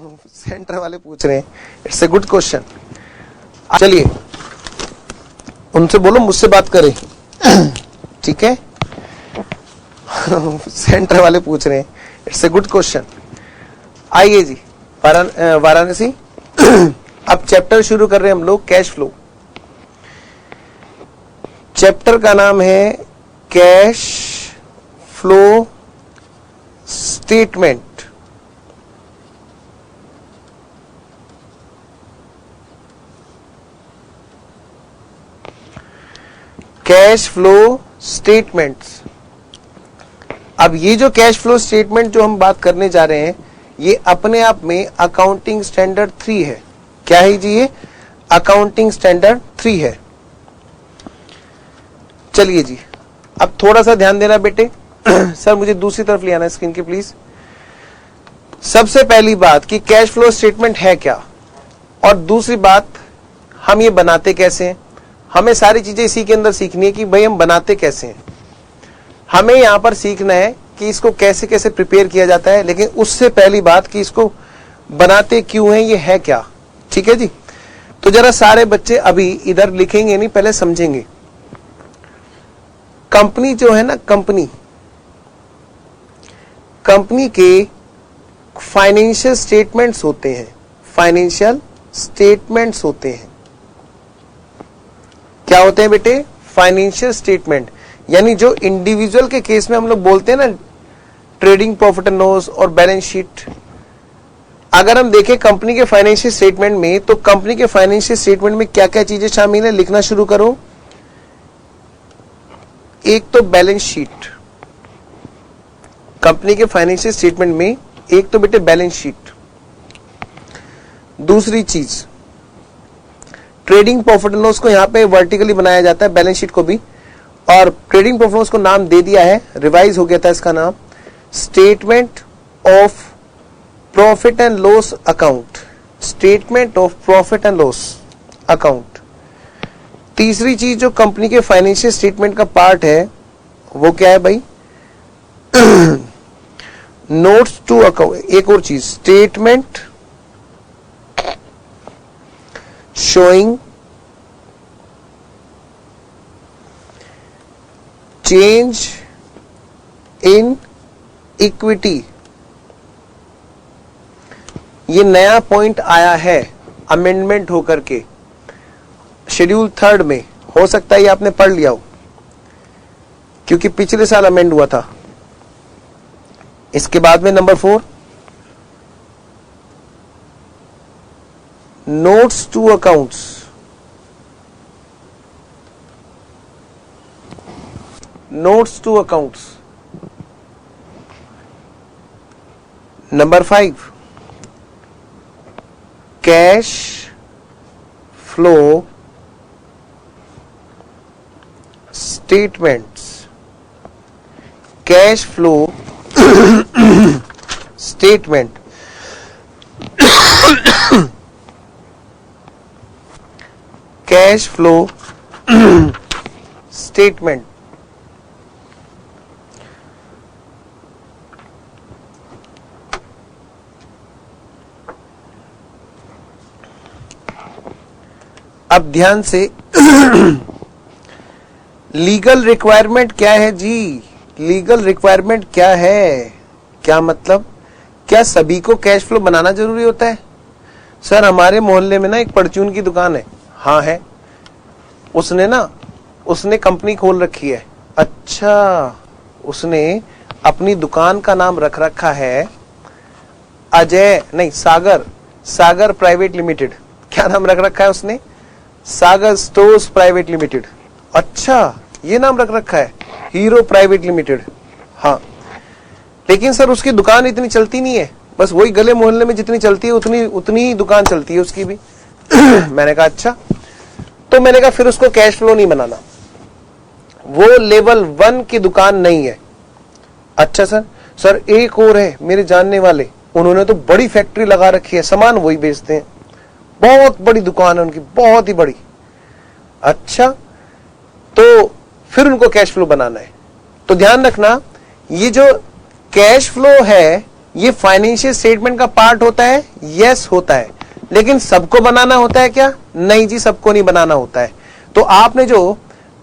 Centre वाले पूछ रहे हैं, इट्स ए गुड क्वेश्चन। चलिए उनसे बोलो मुझसे बात करें, ठीक है। सेंटर वाले पूछ रहे हैं, इट्स ए गुड क्वेश्चन। आइए जी वाराणसी। अब चैप्टर शुरू कर रहे हैं हम लोग, कैश फ्लो। चैप्टर का नाम है cash flow statement. Cash flow statements. अब ये जो कैश फ्लो स्टेटमेंट जो हम बात करने जा रहे हैं, ये अपने आप में अकाउंटिंग स्टैंडर्ड 3 है। क्या है जी? ये अकाउंटिंग स्टैंडर्ड 3 है। चलिए जी, अब थोड़ा सा ध्यान देना बेटे। सर मुझे दूसरी तरफ ले आना स्क्रीन के प्लीज। सबसे पहली बात कि कैश फ्लो स्टेटमेंट है क्या, और दूसरी बात हम ये बनाते कैसे हैं। हमें सारी चीजें इसी के अंदर सीखनी है कि भाई हम बनाते कैसे हैं। हमें यहां पर सीखना है कि इसको कैसे कैसे प्रिपेयर किया जाता है, लेकिन उससे पहली बात कि इसको बनाते क्यों हैं, ये है क्या। ठीक है जी। तो जरा सारे बच्चे अभी इधर लिखेंगे नहीं, पहले समझेंगे। कंपनी जो है ना, कंपनी के फाइनेंशियल स्टेटमेंट्स होते हैं। फाइनेंशियल स्टेटमेंट्स होते हैं। क्या होते हैं बेटे? Financial statement. यानी जो इंडिविजुअल के केस में हम लोग बोलते हैं ना ट्रेडिंग प्रॉफिट एंड लॉस और बैलेंस शीट, अगर हम देखें कंपनी के फाइनेंशियल स्टेटमेंट में, तो कंपनी के फाइनेंशियल स्टेटमेंट में क्या क्या चीजें शामिल है, लिखना शुरू करो। एक तो बैलेंस शीट। कंपनी के फाइनेंशियल स्टेटमेंट में एक तो बेटे बैलेंस शीट। दूसरी चीज ट्रेडिंग प्रॉफिट एंड लॉस को यहां पे वर्टिकली बनाया जाता है, बैलेंस शीट को भी, और ट्रेडिंग प्रॉफिट एंड लॉस को नाम दे दिया है, रिवाइज हो गया था इसका नाम, statement of profit and loss account. Statement of profit and loss account. तीसरी चीज जो कंपनी के फाइनेंशियल स्टेटमेंट का पार्ट है वो क्या है भाई? Notes to account. एक और चीज, statement showing change in equity. ये नया पॉइंट आया है अमेंडमेंट होकर के शेड्यूल 3 में। हो सकता है ये आपने पढ़ लिया हो, क्योंकि पिछले साल अमेंड हुआ था। इसके बाद में number 4, notes to accounts. Notes to accounts. Number 5, cash flow statements. Cash flow statement. Cash flow statement. अब ध्यान से, लीगल रिक्वायरमेंट क्या है जी? लीगल रिक्वायरमेंट क्या है? क्या मतलब, क्या सभी को कैश फ्लो बनाना जरूरी होता है? सर हमारे मोहल्ले में ना एक परचून की दुकान है। हाँ है, उसने कंपनी खोल रखी है। अच्छा, उसने अपनी दुकान का नाम रख रखा है सागर प्राइवेट लिमिटेड। क्या नाम रख रखा है उसने? सागर स्टोर्स प्राइवेट लिमिटेड। अच्छा, ये नाम रख रखा है, हीरो प्राइवेट लिमिटेड। हाँ, लेकिन सर उसकी दुकान इतनी चलती नहीं है, बस वही गले मोहल्ले में जितनी चलती है उतनी ही दुकान चलती है उसकी भी। मैंने कहा अच्छा, तो मैंने कहा फिर उसको कैश फ्लो नहीं बनाना, वो लेवल 1 की दुकान नहीं है। अच्छा सर एक और है मेरे जानने वाले, उन्होंने तो बड़ी फैक्ट्री लगा रखी है, सामान वही बेचते हैं, बहुत बड़ी दुकान है उनकी, बहुत ही बड़ी। अच्छा, तो फिर उनको कैश फ्लो बनाना है। तो ध्यान रखना, ये जो कैश फ्लो है ये फाइनेंशियल स्टेटमेंट का पार्ट होता है? यस होता है। लेकिन सबको बनाना होता है क्या? नहीं जी, सबको नहीं बनाना होता है। तो आपने जो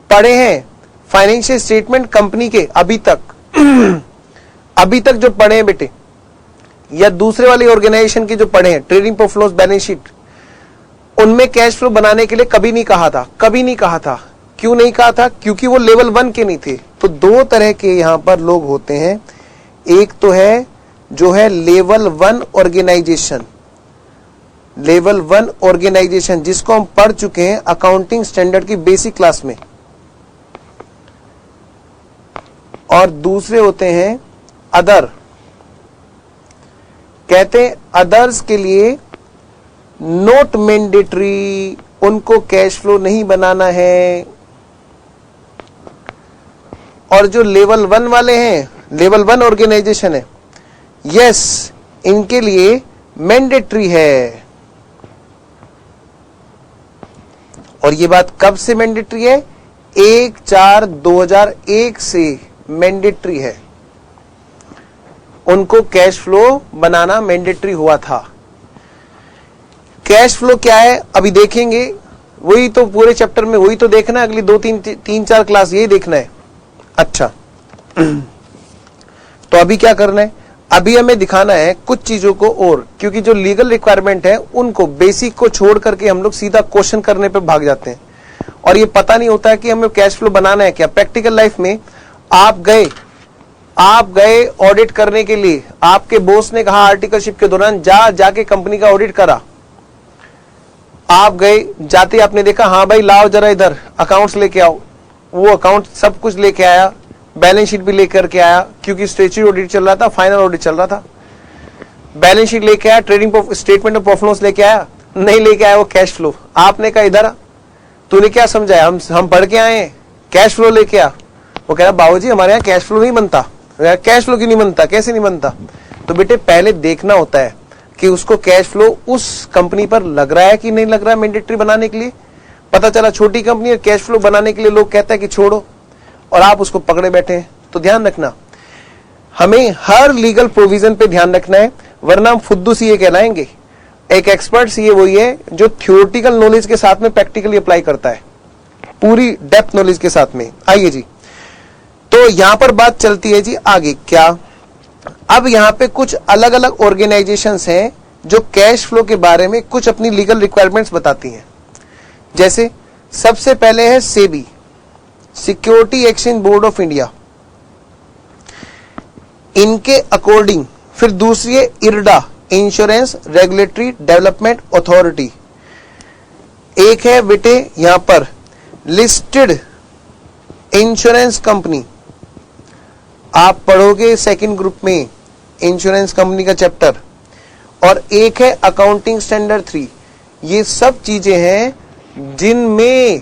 पढ़े हैं फाइनेंशियल स्टेटमेंट कंपनी के अभी तक जो पढ़े हैं बेटे, या दूसरे वाली ऑर्गेनाइजेशन के जो पढ़े हैं trading profit loss balance sheet, उनमें कैश फ्लो बनाने के लिए कभी नहीं कहा था। कभी नहीं कहा था। क्यों नहीं कहा था? क्योंकि वो लेवल 1 के नहीं थे। तो दो तरह के यहां पर लोग होते हैं। एक तो है जो है लेवल 1 ऑर्गेनाइजेशन, लेवल 1 ऑर्गेनाइजेशन जिसको हम पढ़ चुके हैं अकाउंटिंग स्टैंडर्ड की बेसिक क्लास में, और दूसरे होते हैं अदर। कहते हैं अदर्स के लिए नोट मैंडेटरी, उनको कैश फ्लो नहीं बनाना है। और जो लेवल 1 वाले हैं, लेवल 1 ऑर्गेनाइजेशन है, यस, इनके लिए मैंडेटरी है। और ये बात कब से मैंडेटरी है? 1/4/2001 से मैंडेटरी है। उनको कैश फ्लो बनाना मैंडेटरी हुआ था। कैश फ्लो क्या है अभी देखेंगे, वही तो पूरे चैप्टर में वही तो देखना है, अगली 2-3-4 क्लास यही देखना है। अच्छा, तो अभी क्या करना है? अभी हमें दिखाना है कुछ चीजों को, और क्योंकि जो लीगल रिक्वायरमेंट है उनको बेसिक को छोड़ करके हम लोग सीधा क्वेश्चन करने पे भाग जाते हैं, और ये पता नहीं होता है कि हमें कैश फ्लो बनाना है क्या। प्रैक्टिकल लाइफ में आप गए ऑडिट करने के लिए, आपके बॉस ने कहा आर्टिकलशिप के दौरान जाके कंपनी का ऑडिट करा। आप गए, जाते आपने देखा हाँ भाई लाओ जरा इधर अकाउंट्स लेके आओ, वो अकाउंट सब कुछ लेके आया, बैलेंस शीट भी लेकर के आया, क्योंकि स्टैट्यूटरी ऑडिट चल रहा था, फाइनल ऑडिट चल रहा था। बैलेंस शीट लेके आया, trading statement of profit loss लेके आया, नहीं लेके आया वो कैश फ्लो। आपने कहा इधर तूने क्या समझाया, हम पढ़ के आए हैं, कैश फ्लो लेके आ। वो कह रहा बाबूजी हमारे यहाँ कैश फ्लो नहीं बनता। कैश फ्लो क्यों नहीं बनता, कैसे नहीं बनता? तो बेटे पहले देखना होता है कि उसको कैश फ्लो उस कंपनी पर लग रहा है कि नहीं लग रहा है मैंडेटरी बनाने के लिए। पता चला छोटी कंपनी है, कैश फ्लो बनाने के लिए लोग कहते हैं कि छोड़ो, और आप उसको पकड़े बैठे हैं। तो ध्यान रखना, हमें हर लीगल प्रोविजन पे ध्यान रखना है, वरना हम फुद्दू सीए कहलाएंगे। एक एक्सपर्ट सीए वही है जो थियोरेटिकल नॉलेज के साथ में प्रैक्टिकली अप्लाई करता है, पूरी डेप्थ नॉलेज के साथ में। आइए जी, तो यहां पर बात चलती है जी आगे क्या। अब यहां पे कुछ अलग अलग ऑर्गेनाइजेशंस हैं जो कैश फ्लो के बारे में कुछ अपनी लीगल रिक्वायरमेंट्स बताती हैं। जैसे सबसे पहले है SEBI, security exchange board of India, इनके अकॉर्डिंग। फिर दूसरी है IRDA, insurance regulatory development authority. एक है बेटे यहां पर लिस्टेड इंश्योरेंस कंपनी, आप पढ़ोगे सेकंड ग्रुप में इंश्योरेंस कंपनी का चैप्टर। और एक है अकाउंटिंग स्टैंडर्ड 3। ये सब चीजें हैं जिनमें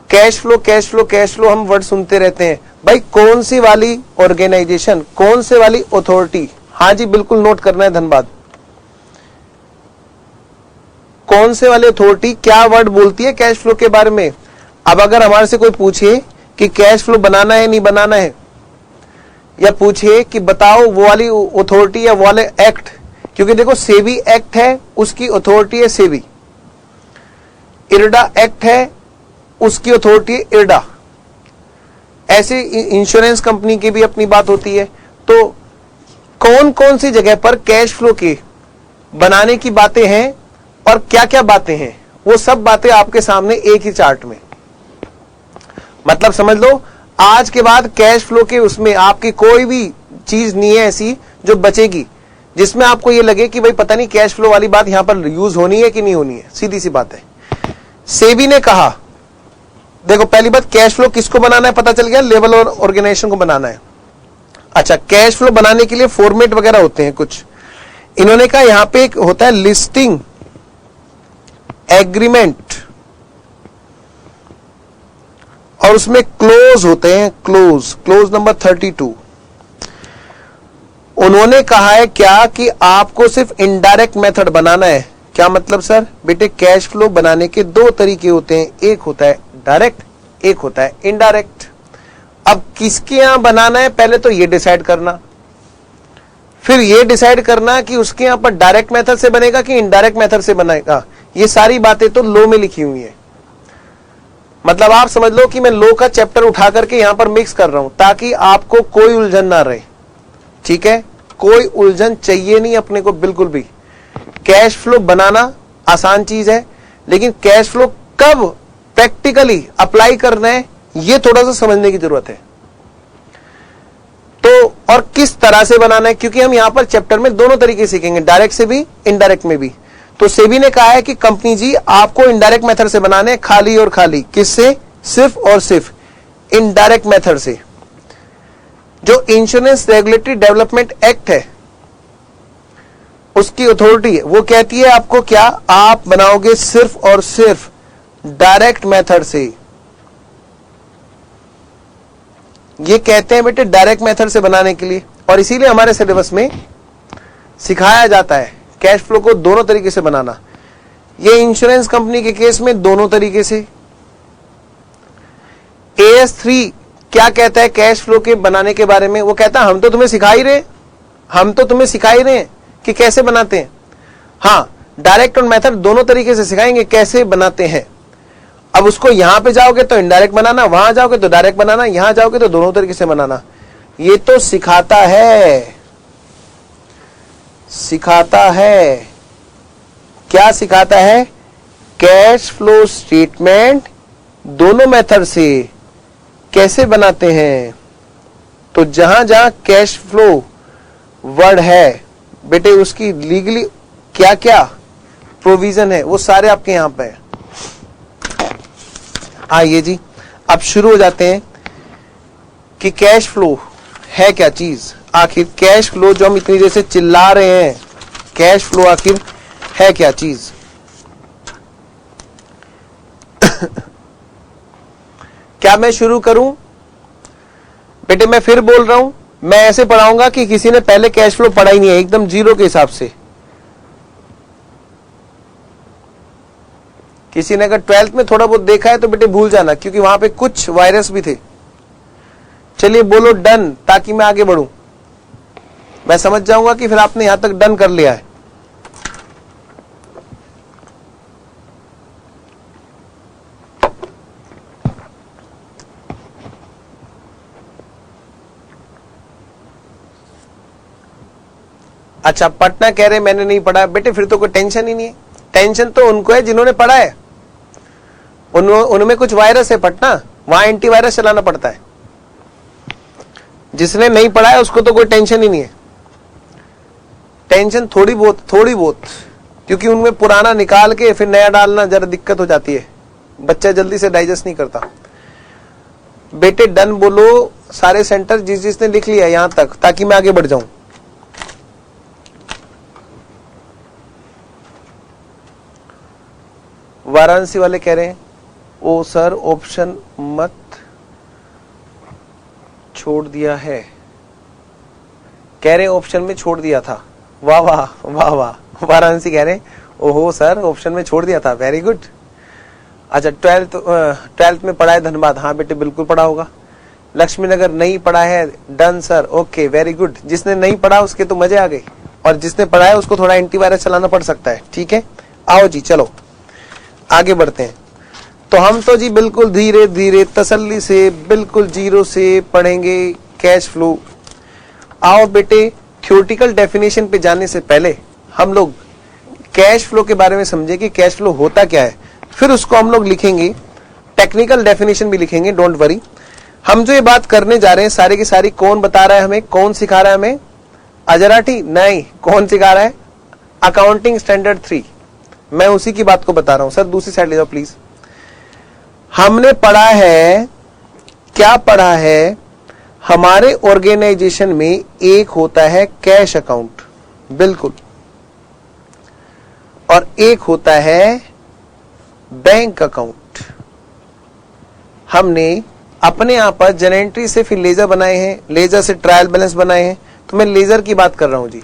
कैश फ्लो हम वर्ड सुनते रहते हैं। भाई कौन सी वाली ऑर्गेनाइजेशन, कौन से वाली अथॉरिटी, हाँ जी बिल्कुल नोट करना है, धन्यवाद। कौन से वाली अथॉरिटी क्या वर्ड बोलती है कैश फ्लो के बारे में। अब अगर हमारे से कोई पूछे कि कैश फ्लो बनाना है नहीं बनाना है, या पूछे कि बताओ वो वाली अथॉरिटी या वो वाले एक्ट, क्योंकि देखो सेबी एक्ट है उसकी अथॉरिटी है सेबी, इरडा एक्ट है उसकी अथॉरिटी है इरडा। ऐसे इंश्योरेंस कंपनी की भी अपनी बात होती है। तो कौन कौन सी जगह पर कैश फ्लो के बनाने की बातें हैं और क्या क्या बातें हैं, वो सब बातें आपके सामने एक ही चार्ट में। मतलब समझ लो आज के बाद कैश फ्लो के उसमें आपकी कोई भी चीज नहीं है ऐसी जो बचेगी जिसमें आपको ये लगे कि भाई पता नहीं कैश फ्लो वाली बात यहां पर यूज होनी है कि नहीं होनी है। सीधी सी बात है। सेबी ने कहा, देखो पहली बात कैश फ्लो किसको बनाना है पता चल गया, लेवल और ऑर्गेनाइजेशन को बनाना है। अच्छा, कैश फ्लो बनाने के लिए फॉर्मेट वगैरह होते हैं कुछ। इन्होंने कहा यहां पे एक होता है लिस्टिंग एग्रीमेंट, और उसमें क्लोज होते हैं, क्लोज नंबर 32। उन्होंने कहा है क्या कि आपको सिर्फ इनडायरेक्ट मेथड बनाना है। क्या मतलब सर? बेटे कैश फ्लो बनाने के दो तरीके होते हैं, एक होता है डायरेक्ट, एक होता है इनडायरेक्ट। अब किसके यहां बनाना है पहले तो ये डिसाइड करना, फिर ये डिसाइड करना कि उसके यहां पर डायरेक्ट मेथड से बनेगा कि इनडायरेक्ट मेथड से बनेगा, ये सारी बातें तो लॉ में लिखी हुई है। मतलब आप समझ लो कि मैं लॉ का चैप्टर उठा करके यहां पर मिक्स कर रहा हूं ताकि आपको कोई उलझन ना रहे। ठीक है, कोई उलझन चाहिए नहीं अपने को बिल्कुल भी। कैश फ्लो बनाना आसान चीज है, लेकिन कैश फ्लो कब प्रैक्टिकली अप्लाई करना है ये थोड़ा सा समझने की जरूरत है। तो और किस तरह से बनाना है, क्योंकि हम यहां पर चैप्टर में दोनों तरीके सीखेंगे, डायरेक्ट से भी इनडायरेक्ट में भी। तो सेबी ने कहा है कि कंपनी जी आपको इनडायरेक्ट मेथड से बनाने हैं, खाली और खाली। किससे? सिर्फ और सिर्फ इनडायरेक्ट मेथड से। जो इंश्योरेंस रेगुलेटरी डेवलपमेंट एक्ट है उसकी अथॉरिटी है, वो कहती है आपको क्या, आप बनाओगे सिर्फ और सिर्फ डायरेक्ट मेथड से। ये कहते हैं बेटे डायरेक्ट मेथड से बनाने के लिए, और इसीलिए हमारे सिलेबस में सिखाया जाता है कैश फ्लो को दोनों तरीके से बनाना। ये इंश्योरेंस कंपनी के केस में दोनों तरीके से। AS3 क्या कहता है कैश फ्लो के बनाने के बारे में? वो कहता है हम तो तुम्हें सिखा ही रहे हैं कि कैसे बनाते हैं। हाँ, डायरेक्ट और मेथड दोनों तरीके से सिखाएंगे कैसे बनाते हैं। अब उसको यहां पे जाओगे तो इनडायरेक्ट बनाना, वहां जाओगे तो डायरेक्ट बनाना, यहां जाओगे तो दोनों तरीके से बनाना। ये तो सिखाता है। क्या सिखाता है? कैश फ्लो स्टेटमेंट दोनों मेथड से कैसे बनाते हैं। तो जहां जहां कैश फ्लो वर्ड है बेटे, उसकी लीगली क्या क्या प्रोविजन है वो सारे आपके यहां पे है। आइए जी, अब शुरू हो जाते हैं कि कैश फ्लो है क्या चीज। आखिर कैश फ्लो जो हम इतनी देर से चिल्ला रहे हैं, कैश फ्लो आखिर है क्या चीज। क्या मैं शुरू करूं? बेटे मैं फिर बोल रहा हूं, मैं ऐसे पढ़ाऊंगा कि किसी ने पहले कैश फ्लो पढ़ा ही नहीं है, एकदम जीरो के हिसाब से। किसी ने अगर 12th में थोड़ा बहुत देखा है तो बेटे भूल जाना, क्योंकि वहां पे कुछ वायरस भी थे। चलिए बोलो डन, ताकि मैं आगे बढ़ूं। मैं समझ जाऊंगा कि फिर आपने यहां तक डन कर लिया है। अच्छा, पटना कह रहे मैंने नहीं पढ़ा। बेटे फिर तो कोई टेंशन ही नहीं है। टेंशन तो उनको है जिन्होंने पढ़ा है। उनमें कुछ वायरस है पटना, वहां एंटीवायरस चलाना पड़ता है। जिसने नहीं पढ़ा है उसको तो कोई टेंशन ही नहीं है। टेंशन थोड़ी बहुत, क्योंकि उनमें पुराना निकाल के फिर नया डालना जरा दिक्कत हो जाती है, बच्चा जल्दी से डाइजेस्ट नहीं करता। बेटे डन बोलो सारे सेंटर जिसने लिख लिया यहां तक, ताकि मैं आगे बढ़ जाऊं। वाराणसी वाले कह रहे हैं ओ सर ऑप्शन मत छोड़ दिया है, कह रहे ऑप्शन में छोड़ दिया था। वाह वाह वाह वाह, वाराणसी कह रहे हैं ओहो सर ऑप्शन में छोड़ दिया था, वेरी गुड। अच्छा 12th में पढ़ा है धनबाद? हाँ बेटे बिल्कुल पढ़ा होगा। लक्ष्मी नगर नहीं पढ़ा है? Done sir, okay very good. जिसने नहीं पढ़ा उसके तो मजे आ गए, और जिसने पढ़ा है उसको थोड़ा एंटीवायरस चलाना पड़ सकता है। ठीक है, आओ जी चलो आगे बढ़ते हैं। तो हम तो जी बिल्कुल धीरे धीरे तसल्ली से बिल्कुल जीरो से पढ़ेंगे कैश फ्लो। आओ बेटे, थ्योरेटिकल डेफिनेशन पे जाने से पहले हम लोग कैश फ्लो के बारे में समझे कि कैश फ्लो होता क्या है, फिर उसको हम लोग लिखेंगे, टेक्निकल डेफिनेशन भी लिखेंगे, डोंट वरी। हम जो ये बात करने जा रहे हैं सारी की सारी कौन बता रहा है हमें, कौन सिखा रहा है हमें? अजराठी? नहीं, कौन सिखा रहा है? Accounting standard 3। मैं उसी की बात को बता रहा हूं। सर दूसरी साइड ले जाओ प्लीज। हमने पढ़ा है, क्या पढ़ा है? हमारे ऑर्गेनाइजेशन में एक होता है कैश अकाउंट, बिल्कुल, और एक होता है बैंक अकाउंट। हमने अपने यहां पर जनरेंट्री से फिर लेजर बनाए हैं, लेजर से ट्रायल बैलेंस बनाए हैं। तो मैं लेजर की बात कर रहा हूं जी,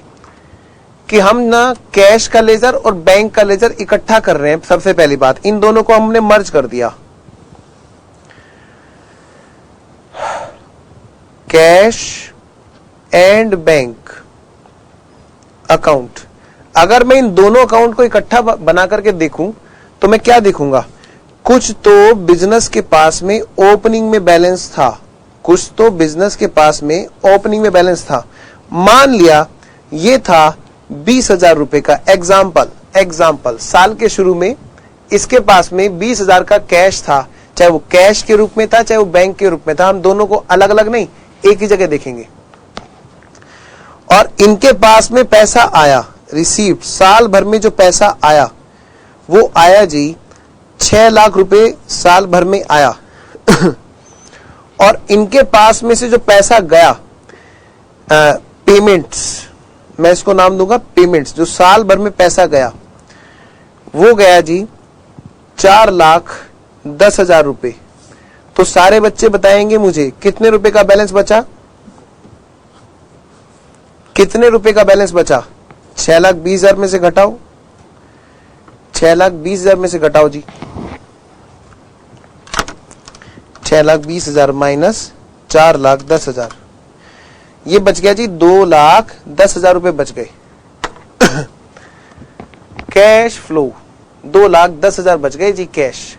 कि हम ना कैश का लेजर और बैंक का लेजर इकट्ठा कर रहे हैं। सबसे पहली बात, इन दोनों को हमने मर्ज कर दिया। Cash and bank account. अगर मैं इन दोनों अकाउंट को इकट्ठा बना करके देखूं तो मैं क्या देखूंगा, कुछ तो बिजनेस के पास में ओपनिंग में बैलेंस था, कुछ तो बिजनेस के पास में ओपनिंग में बैलेंस था। मान लिया ये था 20,000 रुपए का एग्जाम्पल, साल के शुरू में इसके पास में 20,000 का कैश था, चाहे वो कैश के रूप में था चाहे वो बैंक के रूप में था, हम दोनों को अलग अलग नहीं एक ही जगह देखेंगे। और इनके पास में पैसा आया, रिसीव्ड, साल भर में जो पैसा आया वो आया जी 6 लाख रुपए साल भर में आया। और इनके पास में से जो पैसा गया पेमेंट्स, मैं इसको नाम दूंगा पेमेंट्स, जो साल भर में पैसा गया वो गया जी 4,10,000 रुपए। तो सारे बच्चे बताएंगे मुझे कितने रुपए का बैलेंस बचा, कितने रुपए का बैलेंस बचा। 6,20,000 में से घटाओ, 6,20,000 में से घटाओ जी, 6,20,000 माइनस 4,10,000, ये बच गया जी 2,10,000 रुपए बच गए। कैश फ्लो 2,10,000 बच गए जी कैश।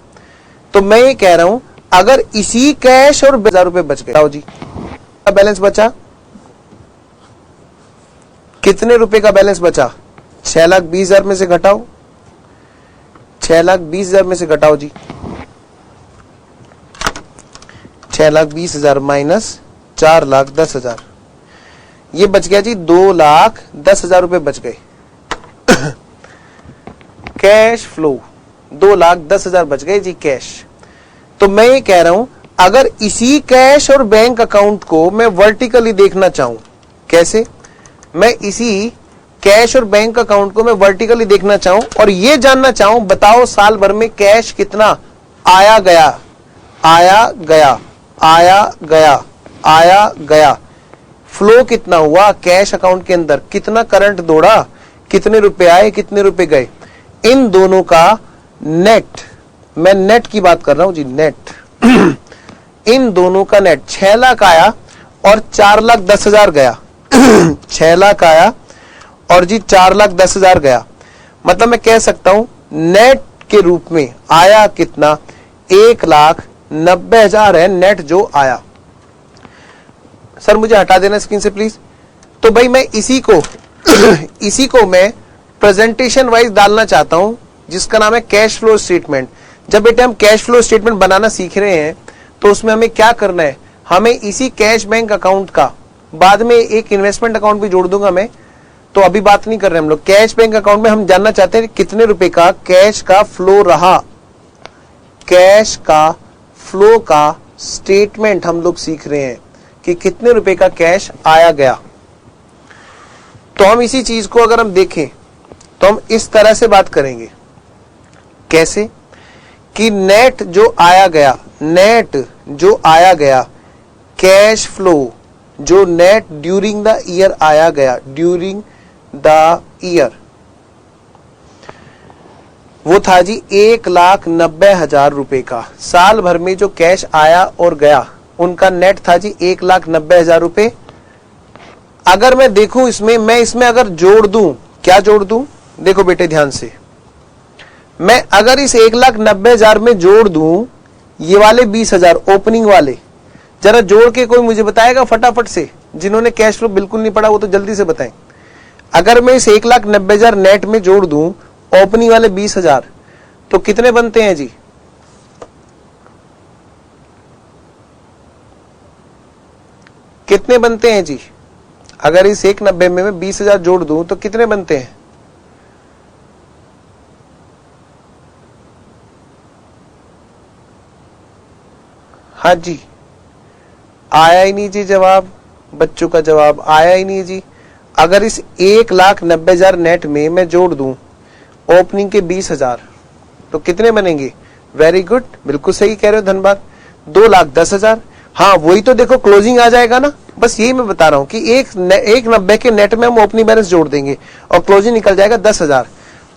तो मैं ये कह रहा हूं अगर इसी कैश और 10,000 रुपए बच गए जी, बैलेंस बचा कितने रुपए का बैलेंस बचा, 6,20,000 में से घटाओ, 6,20,000 में से घटाओ जी, 6,20,000 माइनस 4,10,000, ये बच गया जी 2,10,000 रुपए बच गए। कैश फ्लो 2,10,000 बच गए जी कैश। तो मैं ये कह रहा हूं अगर इसी कैश और बैंक अकाउंट को मैं वर्टिकली देखना चाहूं, कैसे, मैं इसी कैश और बैंक अकाउंट को मैं वर्टिकली देखना चाहूं और ये जानना चाहूं बताओ साल भर में कैश कितना आया गया, आया गया, आया गया, आया गया, फ्लो कितना हुआ कैश अकाउंट के अंदर, कितना करंट दौड़ा, कितने रुपए आए कितने रुपए गए, इन दोनों का नेट, मैं नेट की बात कर रहा हूं जी, नेट इन दोनों का नेट 6 लाख आया और 4,10,000 गया। 6 लाख आया और जी 4,10,000 गया, मतलब मैं कह सकता हूं नेट के रूप में आया कितना, 1,90,000 है नेट जो आया। सर मुझे हटा देना स्क्रीन से प्लीज। तो भाई मैं इसी को मैं प्रेजेंटेशन वाइज डालना चाहता हूं जिसका नाम है कैश फ्लो स्टेटमेंट। जब बेटे हम कैश फ्लो स्टेटमेंट बनाना सीख रहे हैं तो उसमें हमें क्या करना है, हमें इसी कैश बैंक अकाउंट का, बाद में एक इन्वेस्टमेंट अकाउंट भी जोड़ दूंगा मैं, तो अभी बात नहीं कर रहे हम लोग, कैश बैंक अकाउंट में हम जानना चाहते हैं कितने रुपए का कैश का फ्लो रहा, कैश का फ्लो का स्टेटमेंट हम लोग सीख रहे हैं कि कितने रुपए का कैश आया गया। तो हम इसी चीज को अगर हम देखें तो हम इस तरह से बात करेंगे, कैसे कि नेट जो आया गया, नेट जो आया गया, कैश फ्लो जो नेट ड्यूरिंग द ईयर आया गया, ड्यूरिंग द ईयर, वो था जी 1,90,000 रुपए का। साल भर में जो कैश आया और गया उनका नेट था जी 1,90,000 रुपए। अगर मैं देखूं इसमें, मैं इसमें अगर जोड़ दूं, क्या जोड़ दूं, देखो बेटे ध्यान से, मैं अगर इस 1,90,000 में जोड़ दूं ये वाले 20,000 ओपनिंग वाले, जरा जोड़ के कोई मुझे बताएगा फटाफट से, जिन्होंने कैश फ्लो बिल्कुल नहीं पढ़ा वो तो जल्दी से बताएं। अगर मैं इस 1,90,000 नेट में जोड़ दूं ओपनिंग वाले 20,000 तो कितने बनते हैं जी, कितने बनते हैं जी, अगर इस 1,90,000 में मैं 20,000 जोड़ दूं तो कितने बनते हैं, हाँ जी, आया ही नहीं जी जवाब, बच्चों का जवाब आया ही नहीं जी। अगर इस 1,90,000 नेट में मैं जोड़ दूं ओपनिंग के 20,000 तो कितने बनेंगे, वेरी गुड, बिल्कुल सही कह रहे हो धन्यवाद, 2,10,000। हाँ वही तो देखो क्लोजिंग आ जाएगा ना, बस यही मैं बता रहा हूं कि 1,90,000 के नेट में हम ओपनिंग बैलेंस जोड़ देंगे और क्लोजिंग निकल जाएगा 10,000।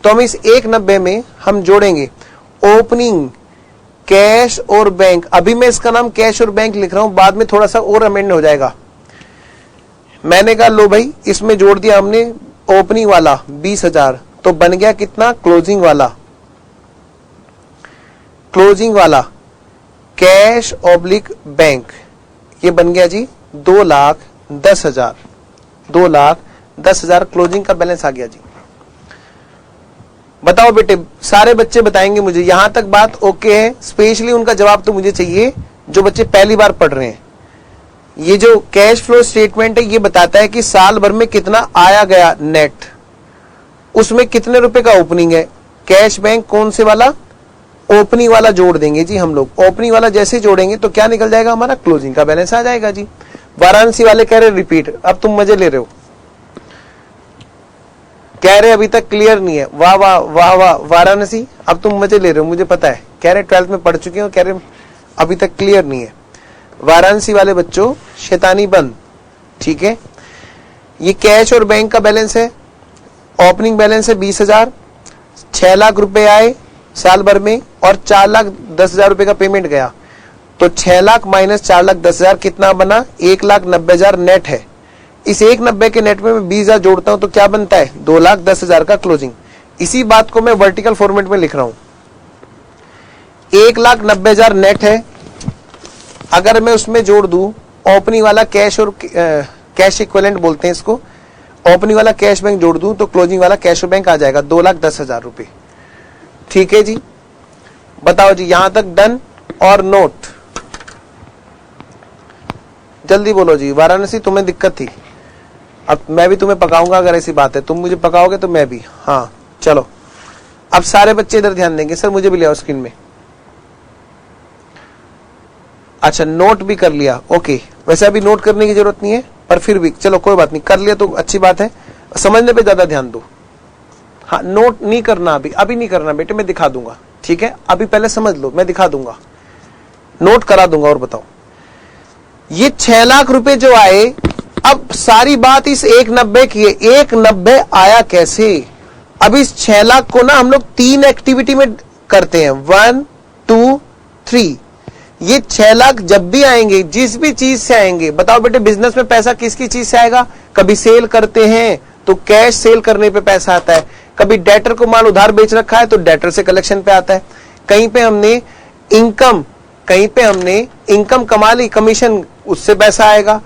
तो हम इस 1,90,000 में हम जोड़ेंगे ओपनिंग, कैश और बैंक। अभी मैं इसका नाम कैश और बैंक लिख रहा हूं, बाद में थोड़ा सा और अमेंड हो जाएगा। मैंने कहा लो भाई इसमें जोड़ दिया हमने ओपनिंग वाला 20,000, तो बन गया कितना क्लोजिंग वाला, क्लोजिंग वाला कैश ऑब्लिक बैंक, ये बन गया जी 2,10,000, 2,10,000 क्लोजिंग का बैलेंस आ गया जी। बताओ बेटे, सारे बच्चे बताएंगे मुझे, यहां तक बात ओके है? स्पेशली उनका जवाब तो मुझे चाहिए जो बच्चे पहली बार पढ़ रहे हैं। ये जो कैश फ्लो स्टेटमेंट है ये बताता है कि साल भर में कितना आया गया नेट, उसमें कितने रुपए का ओपनिंग है। कैश बैंक कौन से वाला? ओपनिंग वाला जोड़ देंगे जी हम लोग। ओपनिंग वाला जैसे जोड़ेंगे तो क्या निकल जाएगा हमारा? क्लोजिंग का बैलेंस आ जाएगा जी। वाराणसी वाले कह रहे रिपीट, अब तुम मजे ले रहे हो, कह रहे अभी तक क्लियर नहीं है। वाह वाह वाह वाह वाराणसी, अब तुम मजे ले रहे हो, मुझे पता है। कह रहे 12th में पढ़ चुके हो, कह रहे अभी तक क्लियर नहीं है। वाराणसी वाले बच्चों शैतानी बंद, ठीक है। ये कैश और बैंक का बैलेंस है। ओपनिंग बैलेंस है 20,000, 6 लाख रुपए आए साल भर में और 4,10,000 रुपए का पेमेंट गया, तो 6 लाख माइनस 4,10,000 कितना बना? 1,90,000 नेट है। इस 1,90,000 के नेट में मैं 20,000 जोड़ता हूं तो क्या बनता है? 2,10,000 का क्लोजिंग। इसी बात को मैं वर्टिकल फॉर्मेट में लिख रहा हूं। 1,90,000 नेट है, अगर मैं उसमें जोड़ दूं ओपनिंग वाला कैश और कैश इक्विवेलेंट बोलते हैं इसको, ओपनिंग वाला कैश बैंक जोड़ दूं तो क्लोजिंग वाला कैश और बैंक आ जाएगा 2,10,000 रुपए। ठीक है जी, बताओ जी यहां तक डन और नोट? जल्दी बोलो जी। वाराणसी तुम्हें दिक्कत थी, अब मैं भी तुम्हें पकाऊंगा अगर ऐसी बात है, तुम मुझे पकाओगे तो मैं भी। हाँ चलो, अब सारे बच्चे इधर ध्यान देंगे। सर मुझे भी ले आओ स्क्रीन में। अच्छा नोट भी कर लिया, ओके। वैसे अभी नोट करने की जरूरत नहीं है, पर फिर भी चलो कोई बात नहीं, कर लिया तो अच्छी बात है। समझने पे ज्यादा ध्यान दो। हाँ नोट नहीं करना अभी नहीं करना बेटे, मैं दिखा दूंगा, ठीक है। अभी पहले समझ लो, मैं दिखा दूंगा, नोट करा दूंगा। और बताओ, ये 6 लाख रुपए जो आए, अब सारी बात इस 1,90,000 की है। 1,90,000 आया कैसे? अब इस 6 लाख को ना हम लोग 3 एक्टिविटी में करते हैं, 1 2 3। ये 6 लाख जब भी आएंगे, जिस भी चीज से आएंगे, बताओ बेटे बिजनेस में पैसा किसकी चीज से आएगा? कभी सेल करते हैं तो कैश सेल करने पे पैसा आता है, कभी डेटर को माल उधार बेच रखा है तो डेटर से कलेक्शन पे आता है, कहीं पे हमने इनकम कमा ली, कमीशन, उससे पैसा आएगा।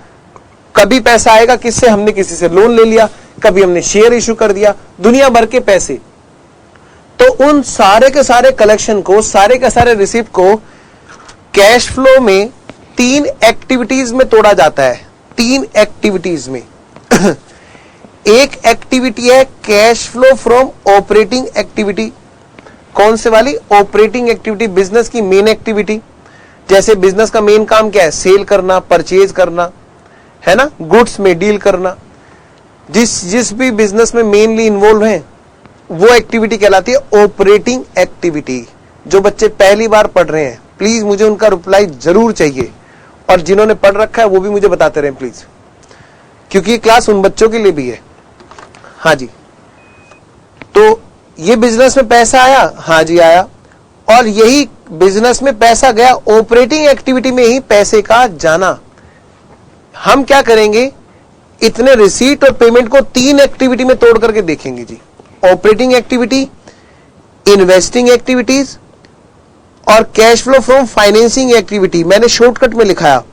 कभी पैसा आएगा किससे? हमने किसी से लोन ले लिया, कभी हमने शेयर इशू कर दिया, दुनिया भर के पैसे। तो उन सारे के सारे कलेक्शन को, सारे के सारे रिसीप्ट को कैश फ्लो में 3 एक्टिविटीज में तोड़ा जाता है। 3 एक्टिविटीज में एक एक्टिविटी है cash flow from operating activity. कौन से वाली? ऑपरेटिंग एक्टिविटी, बिजनेस की मेन एक्टिविटी। जैसे बिजनेस का मेन काम क्या है? सेल करना, परचेज करना, है ना, गुड्स में डील करना। जिस भी बिजनेस में मेनली इन्वॉल्व है वो एक्टिविटी कहलाती है ऑपरेटिंग एक्टिविटी। जो बच्चे पहली बार पढ़ रहे हैं प्लीज मुझे उनका रिप्लाई जरूर चाहिए, और जिन्होंने पढ़ रखा है वो भी मुझे बताते रहें प्लीज, क्योंकि ये क्लास उन बच्चों के लिए भी है। हाँ जी, तो ये बिजनेस में पैसा आया, हाँ जी आया, और यही बिजनेस में पैसा गया, ऑपरेटिंग एक्टिविटी में ही पैसे का जाना। हम क्या करेंगे, इतने रिसीट और पेमेंट को 3 एक्टिविटी में तोड़ करके देखेंगे जी। ऑपरेटिंग एक्टिविटी, इन्वेस्टिंग एक्टिविटीज और cash flow from financing activity. मैंने शॉर्टकट में लिखाया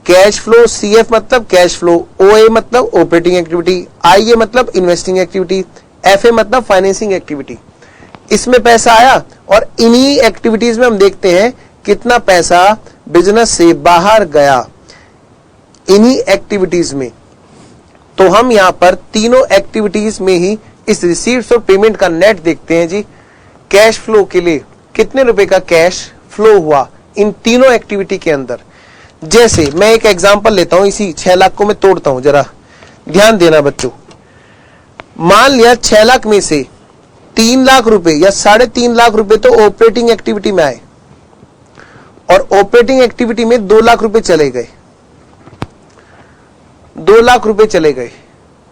कैश फ्लो, सीएफ मतलब कैश फ्लो, ओए मतलब ऑपरेटिंग एक्टिविटी, आईए मतलब इन्वेस्टिंग एक्टिविटी, एफए मतलब फाइनेंसिंग एक्टिविटी। इसमें पैसा आया और इन्हीं एक्टिविटीज में हम देखते हैं कितना पैसा बिजनेस से बाहर गया, इन्हीं एक्टिविटीज में। तो हम यहां पर तीनों एक्टिविटीज में ही इस रिसीव्स और पेमेंट का नेट देखते हैं जी। कैश फ्लो के लिए कितने रुपए का कैश फ्लो हुआ इन तीनों एक्टिविटी के अंदर। जैसे मैं एक एग्जांपल लेता हूं, इसी 6 लाख को मैं तोड़ता हूं, जरा ध्यान देना बच्चों। मान लिया 6 लाख में से 3 लाख रुपए या 3.5 लाख रुपए तो ऑपरेटिंग एक्टिविटी में आए, और ऑपरेटिंग एक्टिविटी में 2 लाख रुपए चले गए, 2 लाख रुपए चले गए।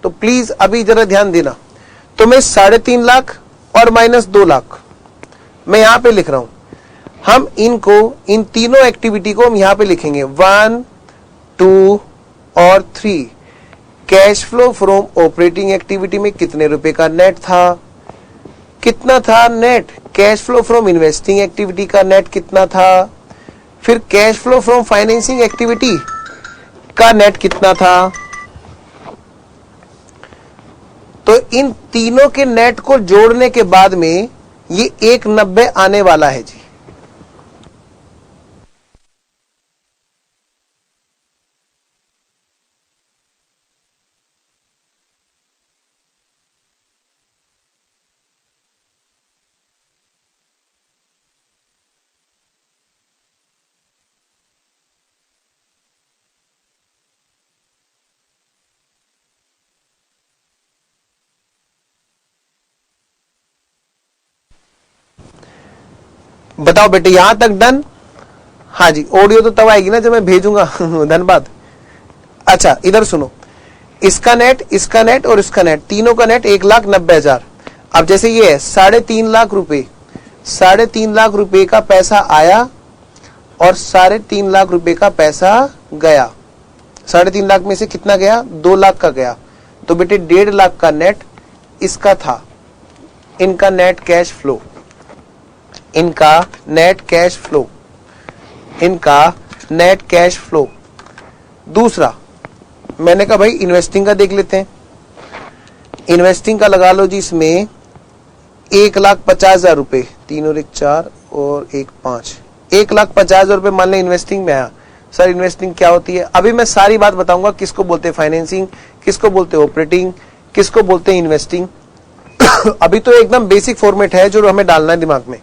तो प्लीज अभी जरा ध्यान देना। तो मैं 3.5 लाख और माइनस 2 लाख मैं यहां पे लिख रहा हूं। हम इनको, इन तीनों एक्टिविटी को हम यहां पे लिखेंगे 1 2 और 3। Cash flow from operating activity में कितने रुपए का नेट था, कितना था net. Cash flow from investing activity का नेट कितना था, फिर cash flow from financing activity का नेट कितना था। तो इन तीनों के नेट को जोड़ने के बाद में ये 190 आने वाला है जी। बताओ बेटे यहां तक डन। हाँ जी, ऑडियो तो तब आएगी ना जब मैं भेजूंगा। धन्यवाद। अच्छा इधर सुनो, इसका नेट और इसका नेट, तीनों का नेट 1,90,000। अब जैसे ये है 3.5 लाख रुपए, 3.5 लाख रुपए का पैसा आया और 3.5 लाख रुपए का पैसा गया। 3.5 लाख में से कितना गया, 2 लाख का गया। तो बेटे 1.5 लाख का नेट इसका था, इनका नेट कैश फ्लो, इनका नेट कैश फ्लो, इनका नेट कैश फ्लो। दूसरा मैंने कहा भाई इन्वेस्टिंग का देख लेते हैं। इन्वेस्टिंग का लगा लो जी, इसमें 1,50,000 रुपए, 3 और 1 4 और 1 5, 1,50,000 रुपए मान लें इन्वेस्टिंग में आया। सर इन्वेस्टिंग क्या होती है, अभी मैं सारी बात बताऊंगा, किसको बोलते हैं फाइनेंसिंग, किसको बोलते हैं ऑपरेटिंग, किसको बोलते हैं इन्वेस्टिंग। अभी तो एकदम बेसिक फॉर्मेट है जो हमें डालना है दिमाग में।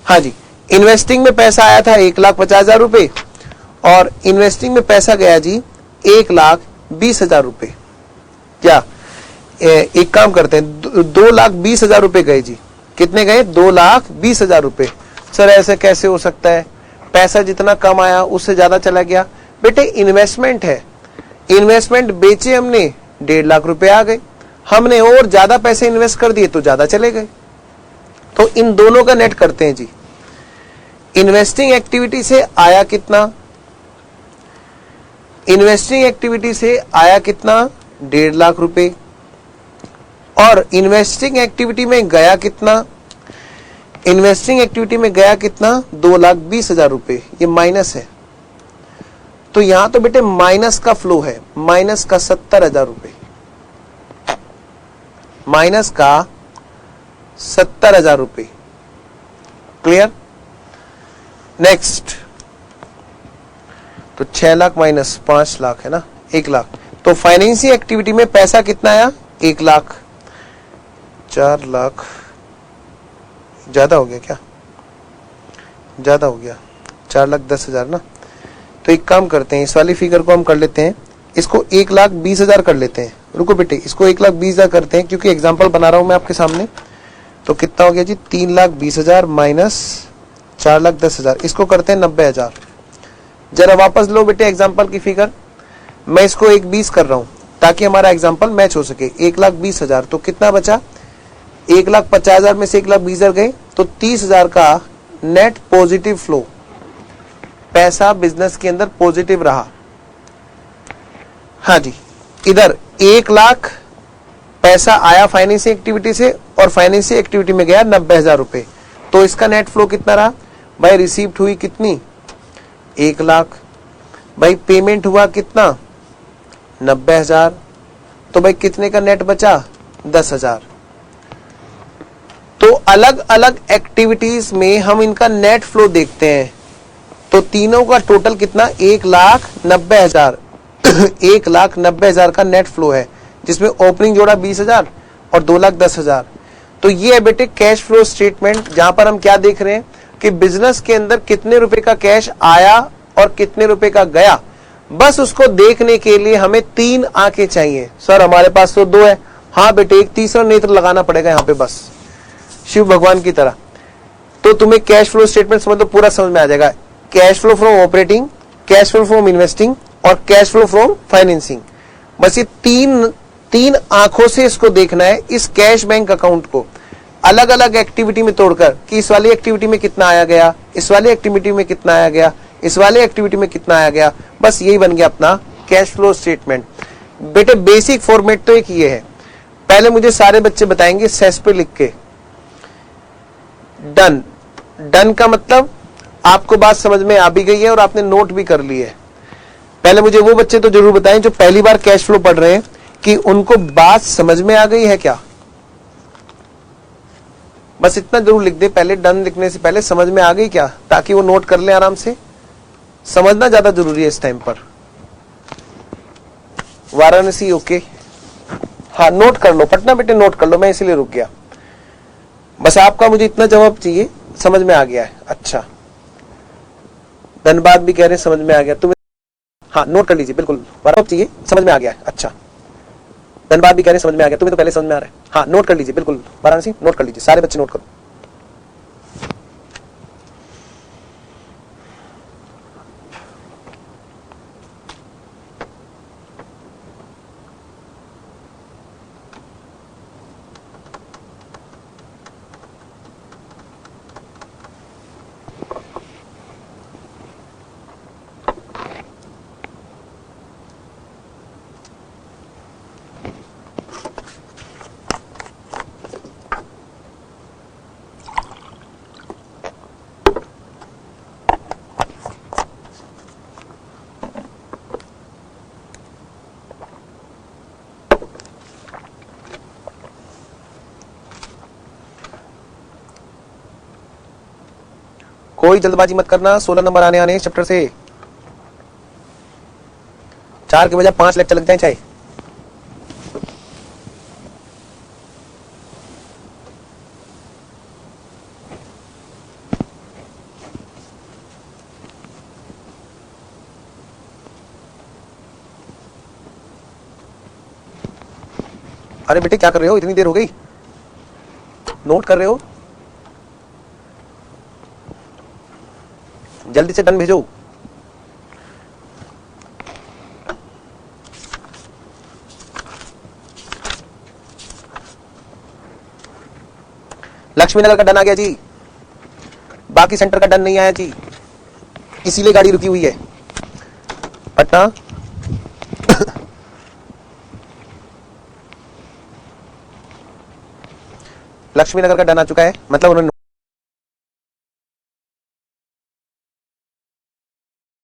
हाँ जी, इन्वेस्टिंग में पैसा आया था 1,50,000 रुपए और इन्वेस्टिंग में पैसा गया जी 1,20,000 रुपए। क्या एक काम करते हैं, 2,20,000 रुपए गए जी। कितने गए, 2,20,000 रुपए। सर ऐसे कैसे हो सकता है, पैसा जितना कम आया उससे ज्यादा चला गया। बेटे इन्वेस्टमेंट है, इन्वेस्टमेंट बेचे हमने 1.5 लाख रुपए आ गए, हमने और ज्यादा पैसे इन्वेस्ट कर दिए तो ज्यादा चले गए। तो इन दोनों का नेट करते हैं जी। इन्वेस्टिंग एक्टिविटी से आया कितना, इन्वेस्टिंग एक्टिविटी से आया कितना, 1.5 लाख रुपए, और इन्वेस्टिंग एक्टिविटी में गया कितना, इन्वेस्टिंग एक्टिविटी में गया कितना, 2,20,000 रुपए। ये माइनस है, तो यहां तो बेटे माइनस का फ्लो है, माइनस का 70,000 रुपए, माइनस का 70,000 रुपए। क्लियर। नेक्स्ट, तो 6 लाख माइनस 5 लाख है ना, 1 लाख। तो फाइनेंसिंग एक्टिविटी में पैसा कितना आया, 1 लाख। 4 लाख ज्यादा हो गया क्या, ज्यादा हो गया, 4,10,000 ना। तो एक काम करते हैं, इस वाली फिगर को हम कर लेते हैं, इसको 1,20,000 कर लेते हैं। रुको बेटे, इसको 1,20,000 करते हैं क्योंकि एग्जाम्पल बना रहा हूं मैं आपके सामने। तो कितना हो गया जी, 3,20,000 माइनस 4,10,000, इसको करते हैं 90,000। जरा वापस लो बेटे एग्जाम्पल की फिगर, मैं इसको 1,20 कर रहा हूं ताकि हमारा एग्जाम्पल मैच हो सके। 1,20,000 तो कितना बचा, 1,50,000 में से 1,20,000 गए तो 30,000 का नेट पॉजिटिव फ्लो, पैसा बिजनेस के अंदर पॉजिटिव रहा। हाँ जी, इधर 1 लाख पैसा आया फाइनेंसिंग एक्टिविटी से और फाइनेंसिंग एक्टिविटी में गया 90,000 रुपए। तो इसका नेट फ्लो कितना रहा भाई, रिसीव्ड हुई कितनी, 1 लाख। भाई पेमेंट हुआ कितना, 90,000। तो भाई कितने का नेट बचा, 10,000। तो अलग अलग एक्टिविटीज में हम इनका नेट फ्लो देखते हैं। तो तीनों का टोटल कितना, 1,90,000। 1,90,000 का नेट फ्लो है, जिसमें ओपनिंग जोड़ा 20,000 और 2,10,000। तो ये है बेटे कैश फ्लो स्टेटमेंट, जहां पर हम क्या देख रहे हैं कि बिजनेस के अंदर कितने रुपए का कैश आया और कितने रुपए का गया। बस उसको देखने के लिए हमें 3 आंखें चाहिए। सर हमारे पास तो 2 है। हाँ बेटे, एक तीसरा नेत्र लगाना पड़ेगा यहाँ पे, बस शिव भगवान की तरह। तो तुम्हें कैश फ्लो स्टेटमेंट समझ लो, पूरा समझ में आ जाएगा। Cash flow from operating, cash flow from investing और कैश फ्लो फ्रॉम फाइनेंसिंग। बस ये तीन आंखों से इसको देखना है, इस कैश बैंक अकाउंट को अलग अलग एक्टिविटी में तोड़कर कि इस वाली एक्टिविटी में कितना आया गया, इस वाली एक्टिविटी में कितना आया गया, इस वाली एक्टिविटी में कितना आया गया। बस यही बन गया अपना कैश फ्लो स्टेटमेंट। बेटे बेसिक फॉर्मेट तो एक ये है, पहले मुझे सारे बच्चे बताएंगे सेस पे लिख के डन। डन का मतलब आपको बात समझ में आ भी गई है और आपने नोट भी कर ली है। पहले मुझे वो बच्चे तो जरूर बताएं जो पहली बार कैश फ्लो पढ़ रहे हैं कि उनको बात समझ में आ गई है क्या। बस इतना जरूर लिख दे पहले, डन लिखने से पहले समझ में आ गई क्या, ताकि वो नोट कर ले आराम से। समझना ज्यादा जरूरी है इस टाइम पर। वाराणसी ओके, हाँ नोट कर लो, पटना बेटे नोट कर लो, मैं इसीलिए रुक गया। बस आपका मुझे इतना जवाब चाहिए, समझ में आ गया है। अच्छा, धनबाद भी कह रहे हैं समझ में आ गया तुम्हें, हाँ नोट कर लीजिए बिल्कुल। जवाब चाहिए, समझ में आ गया है। अच्छा, धनबाद भी कह रहे हैं समझ में आ गया, तुम्हें तो पहले समझ में आ रहा है। हाँ नोट कर लीजिए बिल्कुल, वाराणसी नोट कर लीजिए, सारे बच्चे नोट करो। कोई जल्दबाजी मत करना, 16 नंबर आने आने चैप्टर से, 4 के बजाय 5 लेक्चर लग जाए चाहे। अरे बेटे क्या कर रहे हो, इतनी देर हो गई, नोट कर रहे हो, जल्दी से डन भेजो। लक्ष्मीनगर का डन आ गया जी, बाकी सेंटर का डन नहीं आया जी, इसीलिए गाड़ी रुकी हुई है। पटना लक्ष्मीनगर का डन आ चुका है, मतलब उन्होंने